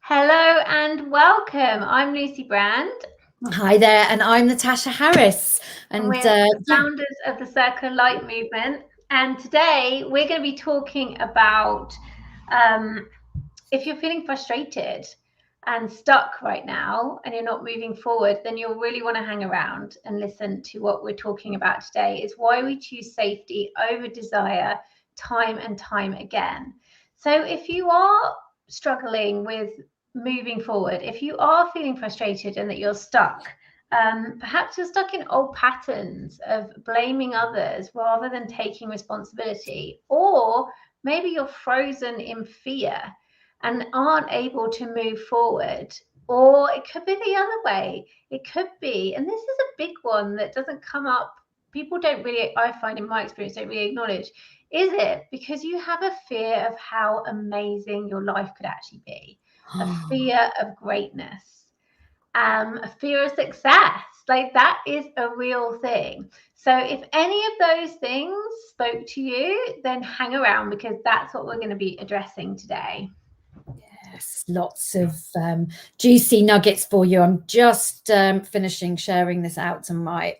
Hello and welcome. I'm Lucy Brand, Hi there, and I'm Natasha Harris. and And we're the founders of the Circle Light Movement. And today we're going to be talking about um, if you're feeling frustrated and stuck right now and you're not moving forward, then you'll really want to hang around and listen to what we're talking about today is why we choose safety over desire time and time again. So if you are struggling with moving forward, if you are feeling frustrated and that you're stuck, perhaps you're stuck in old patterns of blaming others rather than taking responsibility, or maybe you're frozen in fear and aren't able to move forward. Or it could be the other way. It could be, and this is a big one that doesn't come up, people don't really, I find in my experience, don't really acknowledge. Is it because you have a fear of how amazing your life could actually be? A fear of greatness, a fear of success. Like that is a real thing. So if any of those things spoke to you, then hang around because that's what we're going to be addressing today. yes, lots of juicy nuggets for you. I'm just finishing sharing this out to my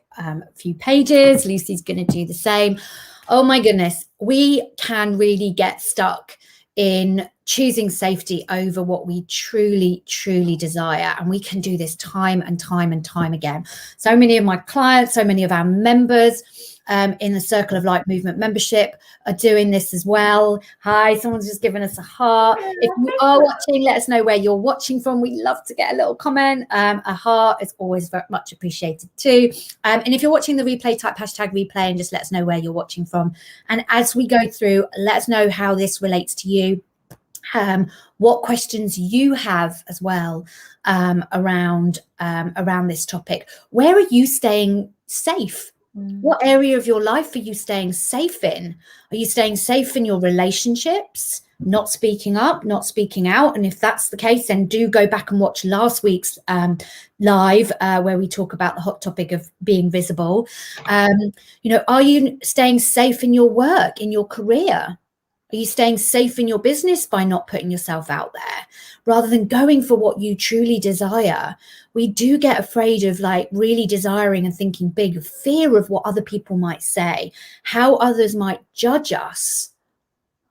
few pages. Lucy's going to do the same. Oh my goodness, we can really get stuck in choosing safety over what we truly, truly desire. And we can do this time and time and time again. So many of my clients, so many of our members in the Circle of Light Movement membership are doing this as well. Hi, someone's just given us a heart. If you are watching, let us know where you're watching from. We love to get a little comment. A heart is always very much appreciated too. And if you're watching the replay, type hashtag replay and just let us know where you're watching from. And as we go through, let us know how this relates to you. What questions you have as well around this topic. Where are you staying safe? What area of your life are you staying safe in? Are you staying safe in your relationships, not speaking up, not speaking out? And if that's the case, then do go back and watch last week's live where we talk about the hot topic of being visible. Are you staying safe in your work, in your career? Are you staying safe in your business by not putting yourself out there? Rather than going for what you truly desire, we do get afraid of like really desiring and thinking big, fear of what other people might say, how others might judge us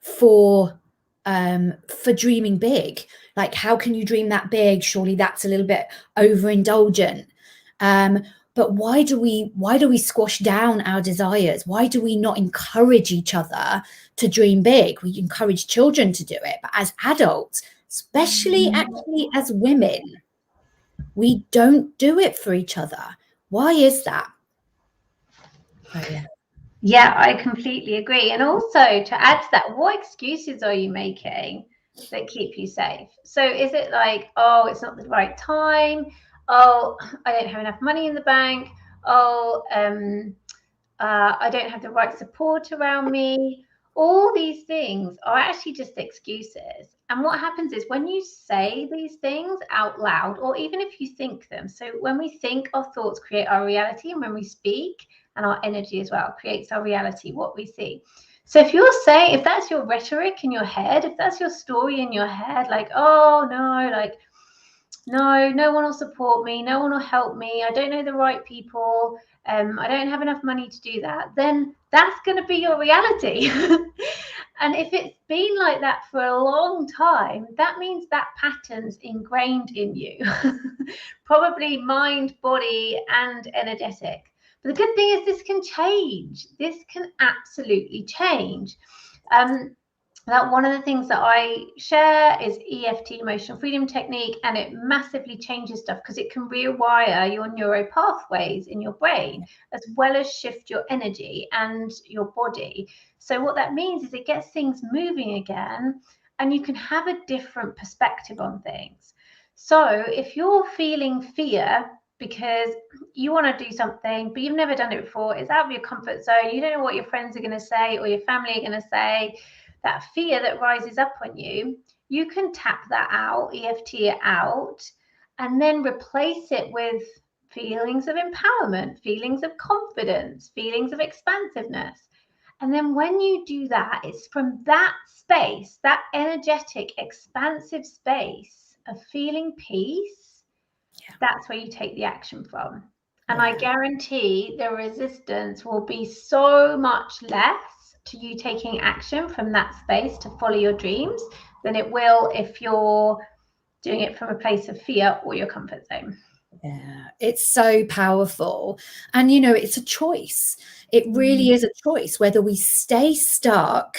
for dreaming big. Like, how can you dream that big? Surely that's a little bit overindulgent. But why do we squash down our desires? Why do we not encourage each other to dream big? We encourage children to do it, but as adults, especially actually as women, we don't do it for each other. Why is that? Oh yeah. Yeah, I completely agree. And also to add to that, what excuses are you making that keep you safe? So is it like, oh, it's not the right time? Oh, I don't have enough money in the bank. Oh, I don't have the right support around me. All these things are actually just excuses. And what happens is when you say these things out loud, or even if you think them, so when we think, our thoughts create our reality, and when we speak, and our energy as well creates our reality, what we see. So if you're saying, if that's your rhetoric in your head, if that's your story in your head, like, oh no, like, no one will support me, no one will help me, I don't know the right people, I don't have enough money to do that, then that's going to be your reality. And if it's been like that for a long time, that means that pattern's ingrained in you. Probably mind, body, and energetic. But the good thing is this can change. This can absolutely change. That one of the things that I share is EFT, emotional freedom technique, and it massively changes stuff because it can rewire your neural pathways in your brain as well as shift your energy and your body. So what that means is it gets things moving again, and you can have a different perspective on things. So if you're feeling fear because you want to do something but you've never done it before, it's out of your comfort zone, you don't know what your friends are going to say or your family are going to say, that fear that rises up on you, you can tap that out, EFT it out, and then replace it with feelings of empowerment, feelings of confidence, feelings of expansiveness. And then when you do that, it's from that space, that energetic, expansive space of feeling peace, that's where you take the action from. And I Yeah. guarantee the resistance will be so much less to you taking action from that space to follow your dreams than it will if you're doing it from a place of fear or your comfort zone. Yeah, it's so powerful. And, you know, it's a choice. It really is a choice whether we stay stuck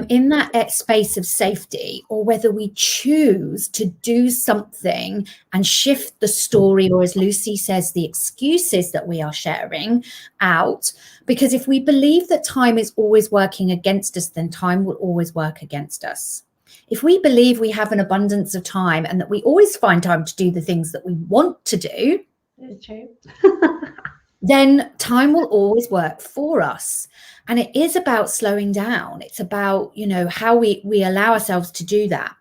in that space of safety, or whether we choose to do something and shift the story, or as Lucy says, the excuses that we are sharing out. Because if we believe that time is always working against us, then time will always work against us. If we believe we have an abundance of time and that we always find time to do the things that we want to do, it's true. then time will always work for us. And it is about slowing down. It's about, you know, how we allow ourselves to do that.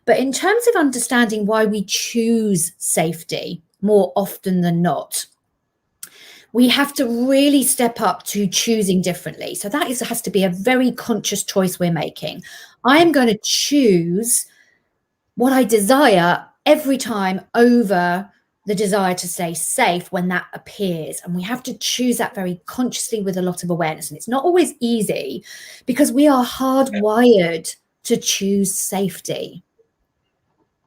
But in terms of understanding why we choose safety more often than not, we have to really step up to choosing differently. So that has to be a very conscious choice we're making. I am going to choose what I desire every time over the desire to stay safe when that appears. And we have to choose that very consciously with a lot of awareness. And it's not always easy, because we are hardwired to choose safety.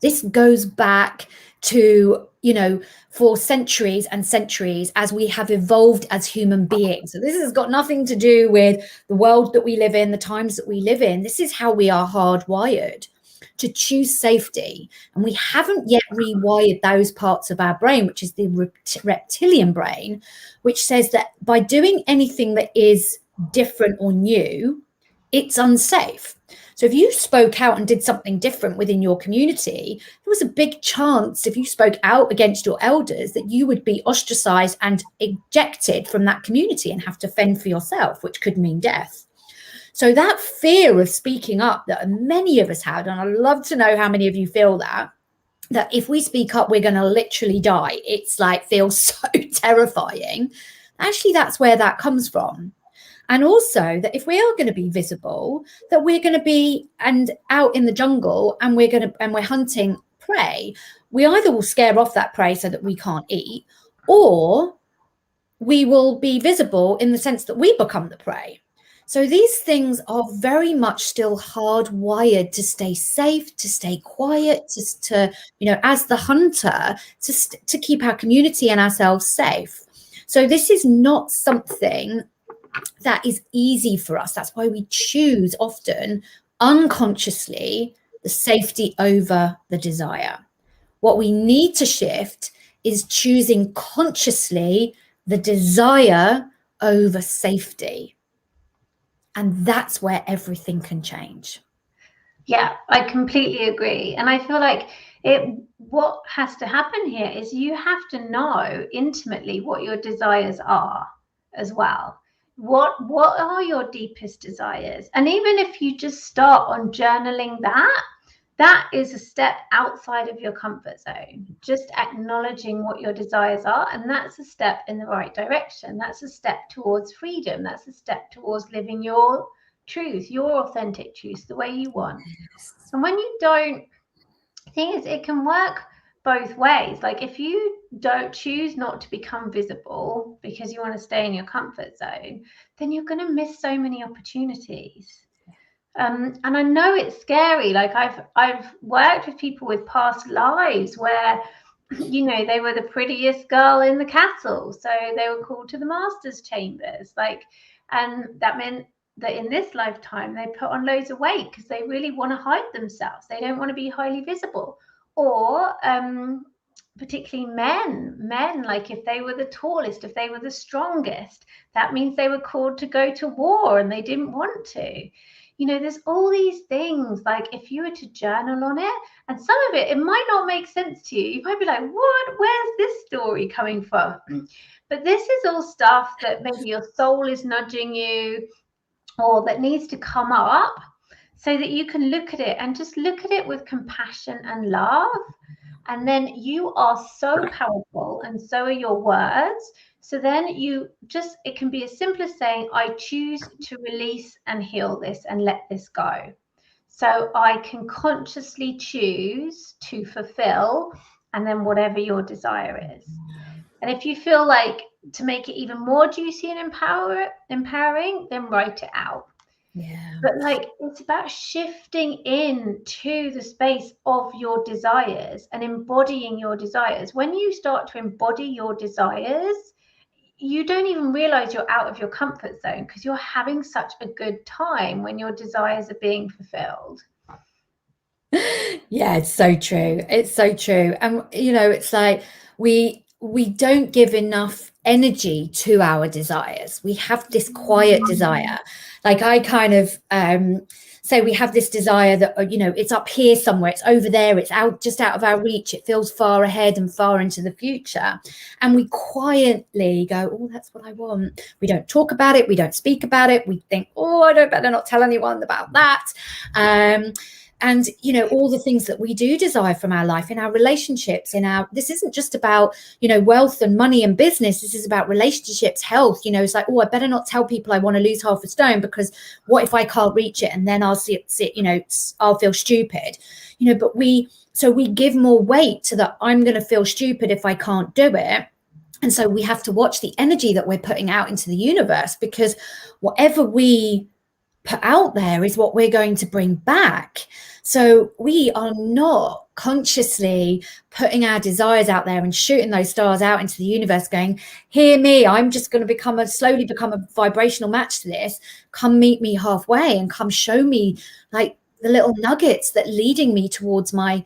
This goes back to, you know, for centuries and centuries as we have evolved as human beings. So this has got nothing to do with the world that we live in, the times that we live in. This is how we are hardwired to choose safety. And we haven't yet rewired those parts of our brain, which is the reptilian brain, which says that by doing anything that is different or new, it's unsafe. So if you spoke out and did something different within your community, there was a big chance, if you spoke out against your elders, that you would be ostracized and ejected from that community and have to fend for yourself, which could mean death. So that fear of speaking up that many of us had, and I'd love to know how many of you feel that if we speak up, we're going to literally die. It's like, feels so terrifying. Actually, that's where that comes from. And also that if we are going to be visible, that we're going to be and out in the jungle and we're hunting prey, we either will scare off that prey so that we can't eat, or we will be visible in the sense that we become the prey. So these things are very much still hardwired to stay safe, to stay quiet, to you know, as the hunter, to keep our community and ourselves safe. So this is not something that is easy for us. That's why we choose often unconsciously the safety over the desire. What we need to shift is choosing consciously the desire over safety. And that's where everything can change. Yeah, I completely agree. And I feel like what has to happen here is you have to know intimately what your desires are as well. What are your deepest desires? And even if you just start on journaling that is a step outside of your comfort zone. Just acknowledging what your desires are, and that's a step in the right direction. That's a step towards freedom. That's a step towards living your truth, your authentic truth, the way you want. And when you don't, the thing is, it can work both ways. Like if you don't choose not to become visible because you want to stay in your comfort zone, then you're going to miss so many opportunities. And I know it's scary. Like I've worked with people with past lives where, you know, they were the prettiest girl in the castle, so they were called to the master's chambers. Like, and that meant that in this lifetime they put on loads of weight because they really want to hide themselves. They don't want to be highly visible. Or particularly men, like if they were the tallest, if they were the strongest, that means they were called to go to war and they didn't want to. You know, there's all these things. Like if you were to journal on it, and some of it might not make sense to you. You might be like, what? Where's this story coming from? But this is all stuff that maybe your soul is nudging you, or that needs to come up, so that you can look at it and just look at it with compassion and love. And then you are so powerful, and so are your words. So then it can be as simple as saying, I choose to release and heal this and let this go. So I can consciously choose to fulfill, and then whatever your desire is. And if you feel like to make it even more juicy and empowering, then write it out. Yeah. But like, it's about shifting into the space of your desires and embodying your desires. When you start to embody your desires, you don't even realize you're out of your comfort zone because you're having such a good time when your desires are being fulfilled. Yeah, it's so true. It's so true. And it's like we don't give enough energy to our desires. We have this quiet desire. Like I kind of say we have this desire that it's up here somewhere, it's over there, it's out, just out of our reach, it feels far ahead and far into the future. And we quietly go, oh, that's what I want. We don't talk about it, we don't speak about it. We think, oh, I don't better not tell anyone about that. And all the things that we do desire from our life, in our relationships, this isn't just about wealth and money and business. This is about relationships, health. It's like, oh, I better not tell people I want to lose half a stone, because what if I can't reach it, and then I'll I'll feel stupid. But we give more weight to that. I'm going to feel stupid if I can't do it. And so we have to watch the energy that we're putting out into the universe, because whatever we put out there is what we're going to bring back. So we are not consciously putting our desires out there and shooting those stars out into the universe going, hear me, I'm just going to slowly become a vibrational match to this. Come meet me halfway and come show me like the little nuggets that leading me towards my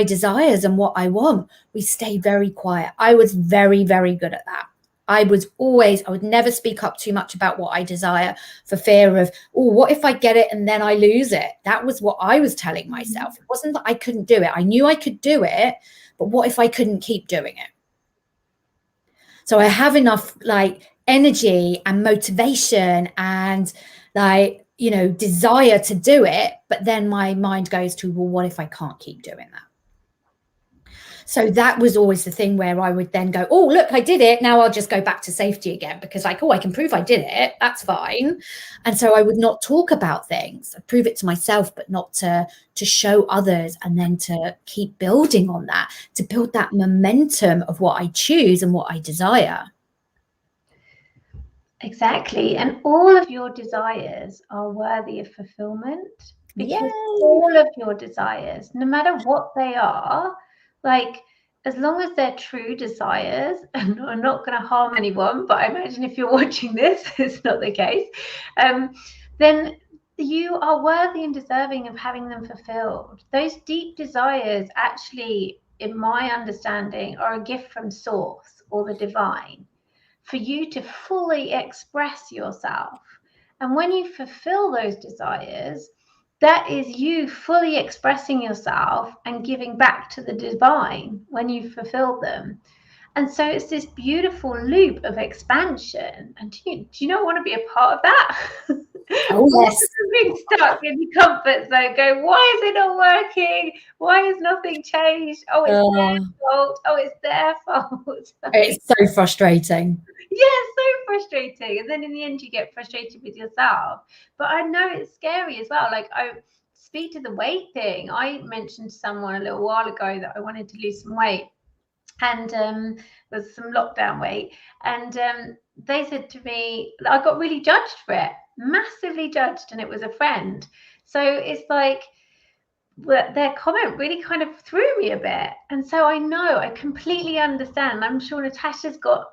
desires and what I want. We stay very quiet. I was very, very good at that. I would never speak up too much about what I desire, for fear of, oh, what if I get it and then I lose it? That was what I was telling myself. It wasn't that I couldn't do it. I knew I could do it, but what if I couldn't keep doing it? So I have enough like energy and motivation and desire to do it, but then my mind goes to, well, what if I can't keep doing that? So that was always the thing where I would then go, oh, look, I did it. Now I'll just go back to safety again, because like, oh, I can prove I did it. That's fine. And so I would not talk about things. I'd prove it to myself, but not to show others, and then to keep building on that, to build that momentum of what I choose and what I desire. Exactly. And all of your desires are worthy of fulfillment, because Yay. all of your desires, no matter what they are, like, as long as they're true desires and are not going to harm anyone, but I imagine if you're watching this, it's not the case, then you are worthy and deserving of having them fulfilled. Those deep desires actually, in my understanding, are a gift from source or the divine, for you to fully express yourself. And when you fulfill those desires, that is you fully expressing yourself and giving back to the divine when you fulfill them. And so it's this beautiful loop of expansion. And do you not want to be a part of that? Oh, yes. Being stuck in your comfort zone, go, why is it not working? Why has nothing changed? Oh, it's their fault. Oh, it's their fault. It's so frustrating. Yeah, so frustrating. And then in the end, you get frustrated with yourself. But I know it's scary as well. Like, I speak to the weight thing. I mentioned to someone a little while ago that I wanted to lose some weight, and there's some lockdown weight. And they said to me, I got really judged for it, massively judged, and it was a friend. So it's like, their comment really kind of threw me a bit. And so I completely understand. I'm sure Natasha's got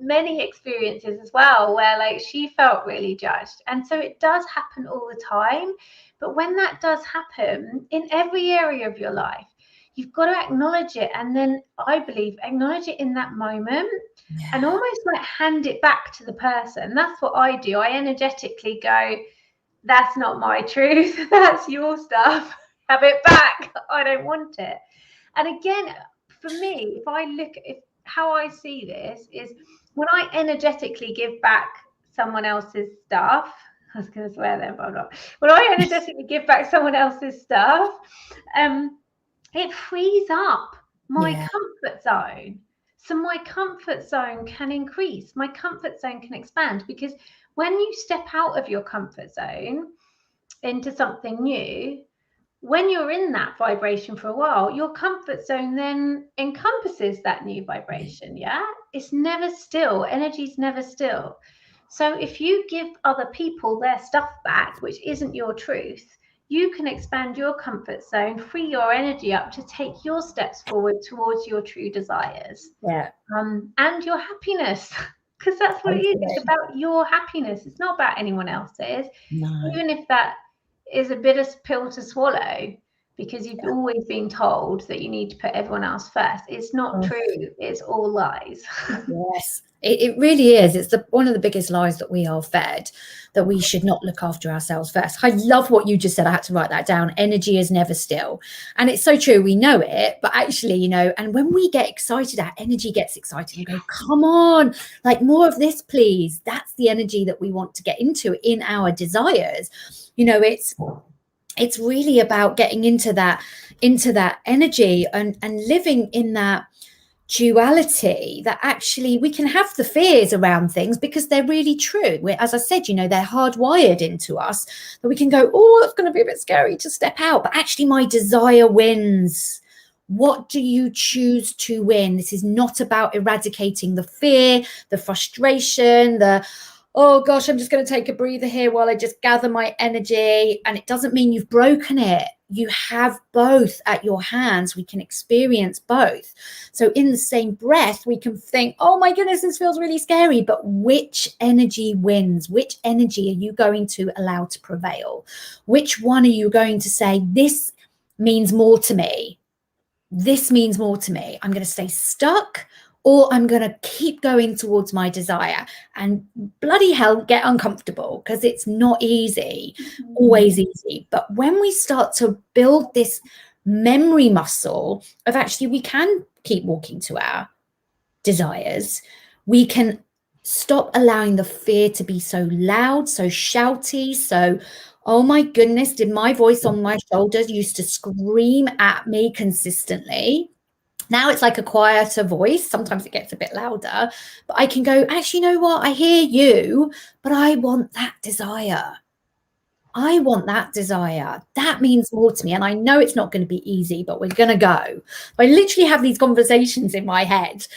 many experiences as well where like she felt really judged. And so it does happen all the time. But when that does happen in every area of your life, you've got to acknowledge it. And then I believe acknowledge it in that moment, and almost like hand it back to the person. That's what I do. I energetically go, that's not my truth. That's your stuff. Have it back. I don't want it. And again, for me, if I look at how I see this is, when I energetically give back someone else's stuff, I was going to swear there, but I'm not. When I energetically give back someone else's stuff, it frees up my comfort zone. So my comfort zone can increase, my comfort zone can expand, because when you step out of your comfort zone into something new, when you're in that vibration for a while, your comfort zone then encompasses that new vibration. Yeah, it's never still. Energy's never still. So if you give other people their stuff back, which isn't your truth, you can expand your comfort zone, free your energy up to take your steps forward towards your true desires. Yeah. And your happiness, because that's what it is. It's about your happiness. It's not about anyone else's. No. Even if that is a bitter pill to swallow, because you've always been told that you need to put everyone else first. It's not true. It's all lies. Yes, it really is. It's one of the biggest lies that we are fed, that we should not look after ourselves first. I love what you just said. I had to write that down. Energy is never still. And it's so true. We know it, but actually, you know, and when we get excited, our energy gets excited and go, come on, like more of this, please. That's the energy that we want to get into in our desires. You know, it's really about getting into that energy and living in that duality, that actually we can have the fears around things because they're really true. As I said, you know, they're hardwired into us, that we can go, oh, it's going to be a bit scary to step out, but actually my desire wins. What do you choose to win? This is not about eradicating the fear, the frustration, oh gosh, I'm just going to take a breather here while I just gather my energy. And it doesn't mean you've broken it. You have both at your hands. We can experience both. So in the same breath, we can think, oh my goodness, this feels really scary. But which energy wins? Which energy are you going to allow to prevail? Which one are you going to say, this means more to me? This means more to me. I'm going to stay stuck, or I'm going to keep going towards my desire and bloody hell get uncomfortable, because it's not easy, always easy. But when we start to build this memory muscle of actually we can keep walking to our desires, we can stop allowing the fear to be so loud, so shouty, so, oh my goodness, did my voice on my shoulders used to scream at me consistently? Now it's like a quieter voice. Sometimes it gets a bit louder, but I can go, actually, you know what? I hear you, but I want that desire. I want that desire. That means more to me. And I know it's not going to be easy, but we're going to go. I literally have these conversations in my head.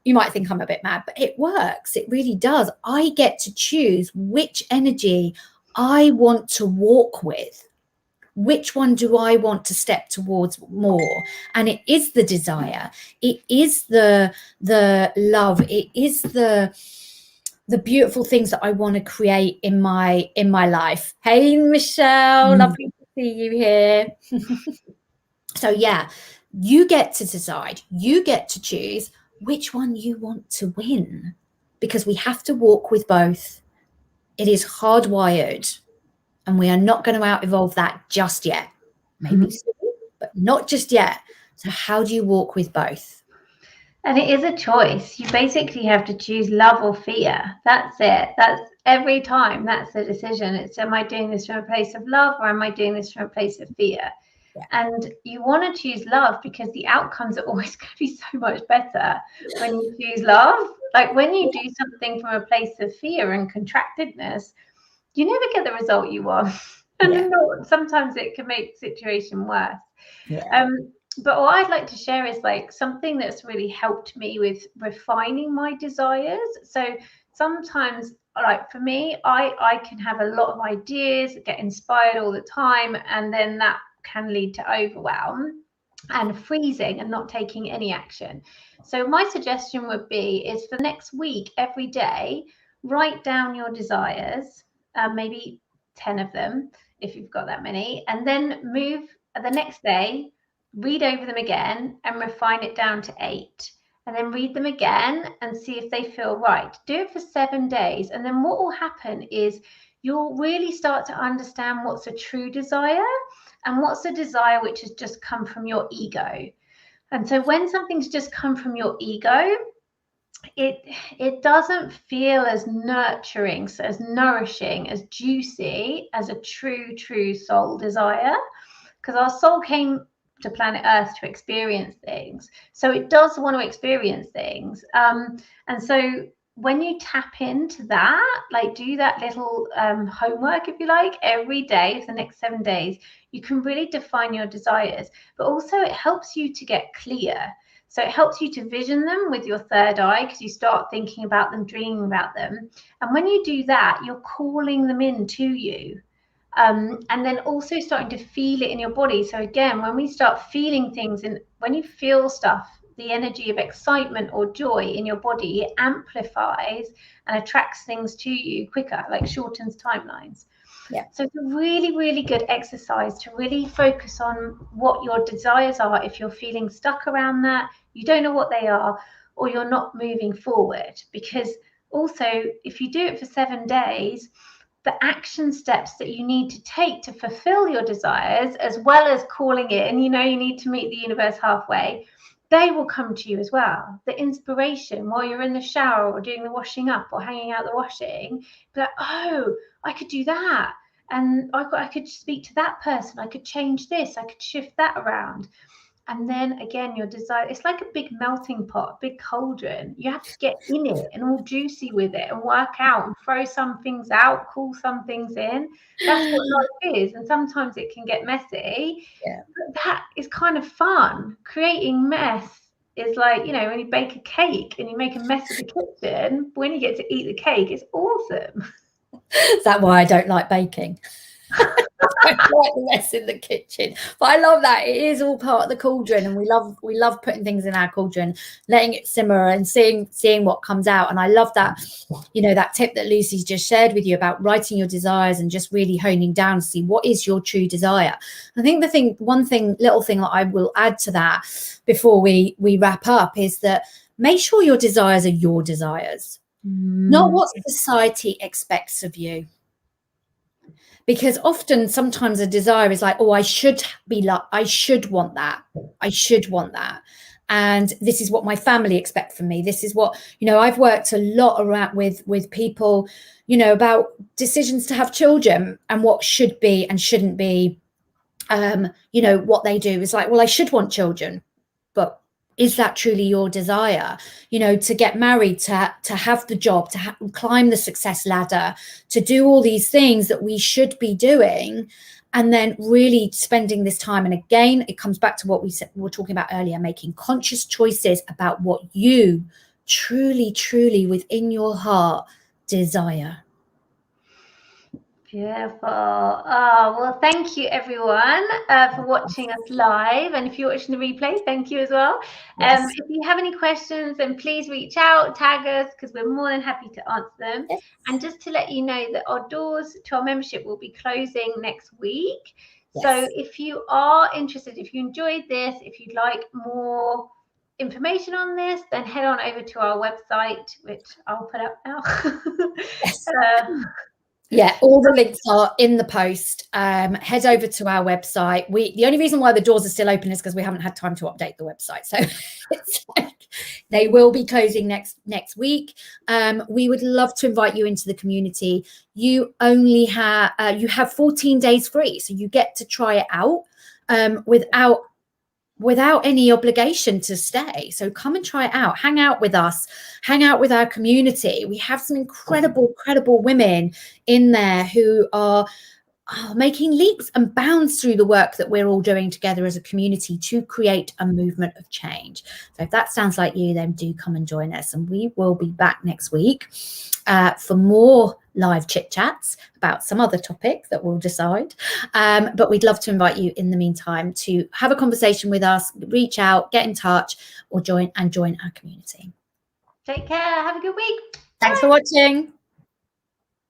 You might think I'm a bit mad, but it works. It really does. I get to choose which energy I want to walk with. Which one do I want to step towards more? And it is the desire. It is the love. It is the beautiful things that I want to create in my life. Hey, Michelle, lovely to see you here. So yeah, you get to decide. You get to choose which one you want to win, because we have to walk with both. It is hardwired. And we are not going to out-evolve that just yet. Maybe soon, but not just yet. So how do you walk with both? And it is a choice. You basically have to choose love or fear. That's it. That's every time. That's the decision. It's, am I doing this from a place of love, or am I doing this from a place of fear? Yeah. And you want to choose love because the outcomes are always going to be so much better when you choose love. Like when you do something from a place of fear and contractedness, you never get the result you want. And sometimes it can make the situation worse. But what I'd like to share is like something that's really helped me with refining my desires. So sometimes, like for me, I can have a lot of ideas, get inspired all the time, and then that can lead to overwhelm and freezing and not taking any action. So my suggestion would be is for next week, every day, write down your desires, maybe 10 of them, if you've got that many, and then move the next day, read over them again and refine it down to 8, and then read them again and see if they feel right. Do it for 7 days. And then what will happen is you'll really start to understand what's a true desire and what's a desire which has just come from your ego. And so when something's just come from your ego, it doesn't feel as nurturing, as nourishing, as juicy as a true soul desire, because our soul came to planet Earth to experience things. So it does want to experience things. And so when you tap into that, like do that little homework, if you like, every day for the next 7 days, you can really define your desires. But also it helps you to get clear. So it helps you to vision them with your third eye, because you start thinking about them, dreaming about them. And when you do that, you're calling them in to you. And then also starting to feel it in your body. So again, when we start feeling things, and when you feel stuff, the energy of excitement or joy in your body, it amplifies and attracts things to you quicker, like shortens timelines. Yeah. So it's a really, really good exercise to really focus on what your desires are. If you're feeling stuck around that, you don't know what they are, or you're not moving forward. Because also, if you do it for 7 days, the action steps that you need to take to fulfill your desires, as well as calling in, you need to meet the universe halfway, they will come to you as well. The inspiration while you're in the shower or doing the washing up or hanging out the washing, be like, oh, I could do that. And I could speak to that person. I could change this. I could shift that around. And then again, your desire, it's like a big melting pot, a big cauldron. You have to get in it and all juicy with it and work out and throw some things out, call some things in. That's what life is. And sometimes it can get messy. Yeah. But that is kind of fun. Creating mess is like, when you bake a cake and you make a mess of the kitchen, when you get to eat the cake, it's awesome. Is that why I don't like baking? I don't like the mess in the kitchen, but I love that it is all part of the cauldron, and we love putting things in our cauldron, letting it simmer and seeing what comes out. And I love that, that tip that Lucy's just shared with you about writing your desires and just really honing down to see what is your true desire. I think little thing that I will add to that before we wrap up is that make sure your desires are your desires, not what society expects of you. Because sometimes a desire is like, oh, I should want that. I should want that. And this is what my family expect from me. This is what, I've worked a lot around with people, about decisions to have children and what should be and shouldn't be. What they do is like, well, I should want children, but is that truly your desire? To get married, to have the job, to climb the success ladder, to do all these things that we should be doing, and then really spending this time. And again, it comes back to what we were talking about earlier, making conscious choices about what you truly, truly within your heart desire. Beautiful. Oh, well, thank you everyone for watching us live. And if you're watching the replay, thank you as well. Yes. If you have any questions, then please reach out, tag us, because we're more than happy to answer them. Yes. And just to let you know that our doors to our membership will be closing next week. Yes. So if you are interested, if you enjoyed this, if you'd like more information on this, then head on over to our website, which I'll put up now. Yes. Yeah, all the links are in the post. Head over to our website. The only reason why the doors are still open is because we haven't had time to update the website. So it's like they will be closing next week. We would love to invite you into the community. You only have 14 days free, so you get to try it out without any obligation to stay. So come and try it out. Hang out with us. Hang out with our community. We have some incredible women in there who are making leaps and bounds through the work that we're all doing together as a community to create a movement of change. So if that sounds like you, then do come and join us. And we will be back next week for more live chit chats about some other topic that we'll decide. But we'd love to invite you in the meantime to have a conversation with us, reach out, get in touch, or join our community. Take care. Have a good week. Thanks for watching.